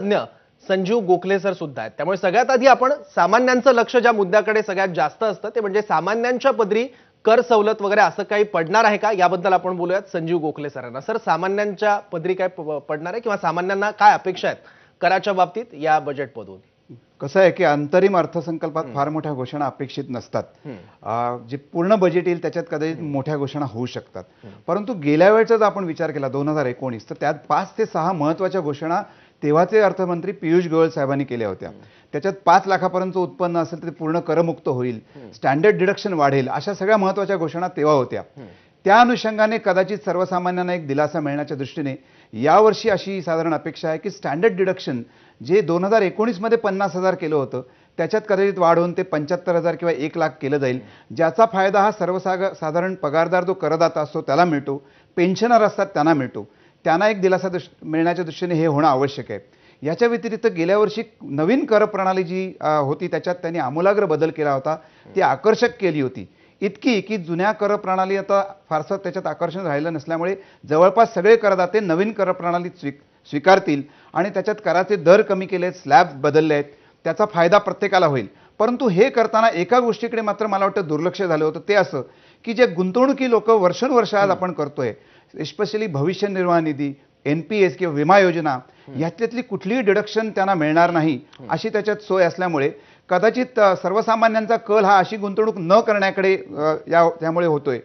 तज्ञ संजीव गोखले सर सुद्धा आहेत. त्यामुळे सगळ्यात आधी आपण सामान्यांचं लक्ष ज्या मुद्द्याकडे सगळ्यात जास्त असतं ते म्हणजे सामान्यांच्या पदरी कर सवलत वगैरे असं काही पडणार आहे का, याबद्दल आपण बोलूयात संजीव गोखले सरांना. सर, सामान्यांच्या पदरी काय पडणार आहे किंवा सामान्यांना काय अपेक्षा आहेत कराच्या बाबतीत या बजेटमधून? कसं आहे की अंतरिम अर्थसंकल्पात फार मोठ्या घोषणा अपेक्षित नसतात. जे पूर्ण बजेट येईल त्याच्यात कदाचित मोठ्या घोषणा होऊ शकतात. परंतु गेल्या वेळेचा जर आपण विचार केला 2019 तर त्यात 5 ते 6 महत्त्वाच्या घोषणा तेव्हाचे अर्थमंत्री पियुष गोयल साहेबांनी केल्या होत्या. त्याच्यात 5 लाखापर्यंत उत्पन्न असेल तर ते पूर्ण करमुक्त होईल, स्टँडर्ड डिडक्शन वाढेल, अशा सगळ्या महत्त्वाच्या घोषणा तेव्हा होत्या. त्या अनुषंगाने कदाचित सर्वसामान्यांना एक दिलासा मिळण्याच्या दृष्टीने यावर्षी अशी साधारण अपेक्षा आहे की स्टँडर्ड डिडक्शन जे 2019 मध्ये 50,000 केलं होतं त्याच्यात कदाचित वाढ होऊन ते 75,000 किंवा 1 लाख केलं जाईल, ज्याचा फायदा हा सर्वसाधारण पगारदार जो करदाता असतो त्याला मिळतो, पेन्शनर असतात त्यांना मिळतो. त्यांना एक दिलासा मिळण्याच्या दृष्टीने हे होणं आवश्यक आहे. याच्या व्यतिरिक्त गेल्या वर्षी नवीन कर प्रणाली जी होती त्याच्यात त्यांनी आमूलाग्र बदल केला होता, ती आकर्षक केली होती. इतकी की जुन्या कर प्रणाली आता फारसं त्याच्यात आकर्षण राहिलं नसल्यामुळे जवळपास सगळे करदाते नवीन कर प्रणाली स्वीकारतील आणि त्याच्यात कराचे दर कमी केलेत, स्लॅब बदलले आहेत, त्याचा फायदा प्रत्येकाला होईल. परंतु हे करताना एका गोष्टीकडे मात्र मला वाटतं दुर्लक्ष झालं होतं, ते असं की जे गुंतवणुकी लोक वर्षानुवर्ष आज आपण करतोय, स्पेशली भविष्य निर्वाह निधी, NPS किंवा विमा योजना, यातली कुठलीही डिडक्शन त्यांना मिळणार नाही अशी त्याच्यात सोय असल्यामुळे कदाचित सर्वसामान्यांचा कल हा अशी गुंतवणूक न करण्याकडे त्यामुळे होतोय.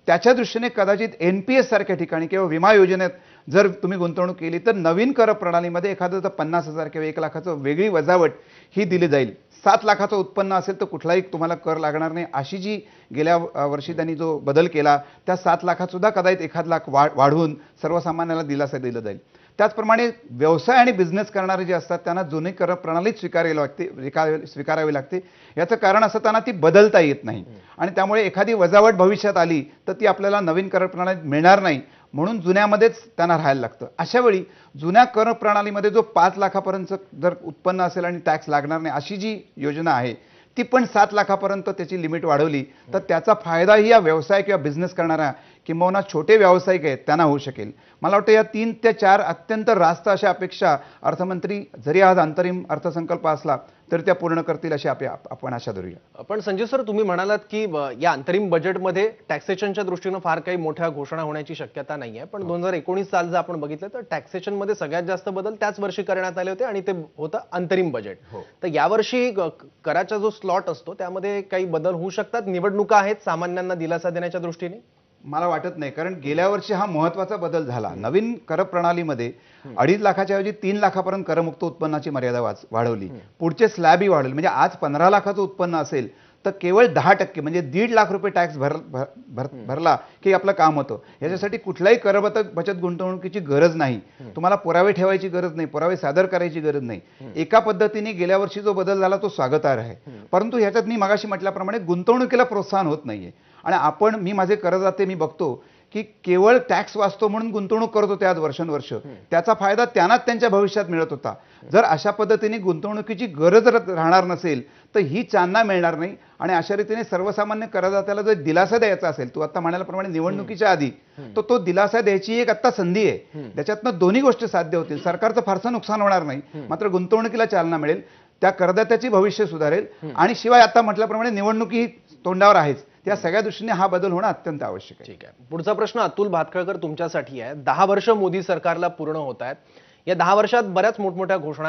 त्याच्या दृष्टीने कदाचित NPS सारख्या ठिकाणी किंवा विमा योजनेत जर तुम्ही गुंतवणूक केली तर नवीन कर प्रणालीमध्ये एखादं 50,000 किंवा 1 लाखाचं वेगळी वजावट ही दिली जाईल. 7 लाखाचं उत्पन्न असेल तर कुठलाही तुम्हाला कर लागणार नाही, अशी जी गेल्या वर्षी त्यांनी जो बदल केला त्या 7 लाखात सुद्धा कदाचित 1 लाख वाढवून सर्वसामान्याला दिलासा दिला जाईल. त्याचप्रमाणे व्यवसाय आणि बिझनेस करणारे जे असतात त्यांना जुनी कर प्रणालीच स्वीकारावी लागते. याचं कारण असं त्यांना ती बदलता येत नाही आणि त्यामुळे एखादी वजावट भविष्यात आली तर ती आपल्याला नवीन कर प्रणालीत मिळणार नाही, म्हणून जुन्यामध्येच त्यांना राहायला लागतं. अशा वेळी जुन्या कर प्रणालीमध्ये जो 5 लाखापर्यंत जर उत्पन्न असेल आणि टॅक्स लागणार नाही अशी जी योजना आहे ती पण 7 लाखापर्यंत त्याची लिमिट वाढवली तर त्याचा फायदाही या व्यवसाय किंवा बिझनेस करणाऱ्या किंबहुना छोटे व्यावसायिक आहेत त्यांना होऊ शकेल. मला वाटतं या 3 ते 4 अत्यंत रास्त अशा अपेक्षा अर्थमंत्री जरी आज अंतरिम अर्थसंकल्प असला तर त्या पूर्ण करतील अशी आपण आशा धरूया. पण संजय सर, तुम्ही म्हणालात की या अंतरिम बजेटमध्ये टॅक्सेशनच्या दृष्टीने फार काही मोठ्या घोषणा होण्याची शक्यता नाहीये, पण 2019 साल जर आपण बघितलं तर टॅक्सेशनमध्ये सगळ्यात जास्त बदल त्याच वर्षी करण्यात आले होते आणि ते होतं अंतरिम बजेट. तर यावर्षी कराचा जो स्लॉट असतो त्यामध्ये काही बदल होऊ शकतात? निवडणुका आहेत, सामान्यांना दिलासा देण्याच्या दृष्टीने मला वाटत नाही, कारण गेल्या वर्षी हा महत्त्वाचा बदल झाला. नवीन कर प्रणालीमध्ये 2.5 लाखाच्या ऐवजी 3 लाखापर्यंत करमुक्त उत्पन्नाची मर्यादा वाढवली, पुढचे स्लॅबही वाढवले. म्हणजे आज 15 लाखाचं उत्पन्न असेल तर केवळ 10% म्हणजे 1.5 लाख रुपये टॅक्स भरला की आपलं काम होतं. याच्यासाठी कुठलाही कर बचत गुंतवणुकीची गरज नाही, तुम्हाला पुरावे ठेवायची गरज नाही, पुरावे सादर करायची गरज नाही. एका पद्धतीने गेल्या वर्षी जो बदल झाला तो स्वागतार्ह आहे. परंतु ह्याच्यात मी मगाशी म्हटल्याप्रमाणे गुंतवणुकीला प्रोत्साहन होत नाहीये आणि मी माझे करदाते मी बघतो की केवळ टॅक्स वाचतो म्हणून गुंतवणूक करत होते आज वर्षानुवर्ष, त्याचा फायदा त्यांनाच त्यांच्या भविष्यात मिळत होता. जर अशा पद्धतीने गुंतवणुकीची गरज राहणार नसेल तर ही चालना मिळणार नाही आणि अशा रीतीने सर्वसामान्य करदात्याला जर दिलासा द्यायचा असेल, तू आता म्हणाल्याप्रमाणे निवडणुकीच्या आधी तो दिलासा द्यायची एक आता संधी आहे. त्याच्यातनं दोन्ही गोष्टी साध्य होतील. सरकारचं फारसं नुकसान होणार नाही, मात्र गुंतवणुकीला चालना मिळेल, त्या करदात्याची भविष्य सुधारेल आणि शिवाय आता म्हटल्याप्रमाणे निवडणुकी तोंडावर आहेच. त्या सगळ्या दृष्टीने हा बदल होणं अत्यंत आवश्यक आहे. ठीक आहे. पुढचा प्रश्न अतुल भातखळकर तुमच्यासाठी आहे. 10 वर्ष मोदी सरकारला पूर्ण होत आहेत. या 10 वर्षात बऱ्याच मोठमोठ्या घोषणा